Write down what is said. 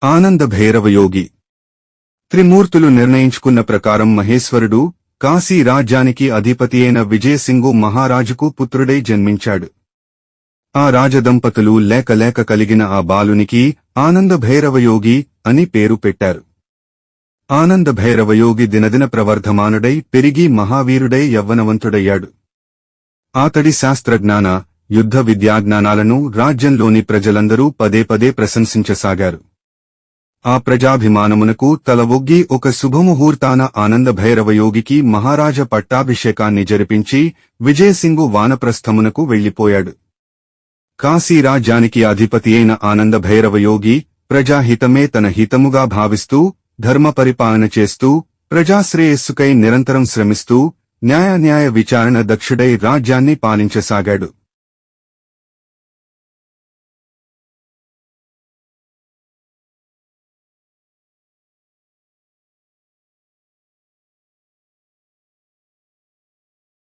ఆనంద భైరవయోగి. త్రిమూర్తులు నిర్ణయించుకున్న ప్రకారం మహేశ్వరుడు కాశీ రాజ్యానికి అధిపతియైన విజయసింగు మహారాజుకు పుత్రుడై జన్మించాడు. ఆ రాజదంపతులు లేక కలిగిన ఆ బాలునికి ఆనంద భైరవయోగి అని పేరు పెట్టారు. ఆనంద భైరవయోగి దినదిన ప్రవర్ధమానుడై పెరిగి మహావీరుడై యవ్వనవంతుడయ్యాడు. అతడి శాస్త్రజ్ఞాన, యుద్ధ విద్యాజ్ఞానాలను రాజ్యంలోని ప్రజలందరూ పదే ప్రశంసించసాగారు. ఆ ప్రజాభిమానమునకు తలవొగ్గి ఒక శుభముహూర్తాన ఆనంద భైరవయోగికి మహారాజ పట్టాభిషేకాన్ని జరిపించి విజయసింగు వానప్రస్థమునకు వెళ్లిపోయాడు. కాశీరాజ్యానికి అధిపతియైన ఆనంద భైరవయోగి ప్రజాహితమే తన హితముగా భావిస్తూ ధర్మపరిపాలన చేస్తూ ప్రజాశ్రేయస్సుకై నిరంతరం శ్రమిస్తూ న్యాయ విచారణ దక్షుడై రాజ్యాన్ని పాలించసాగాడు.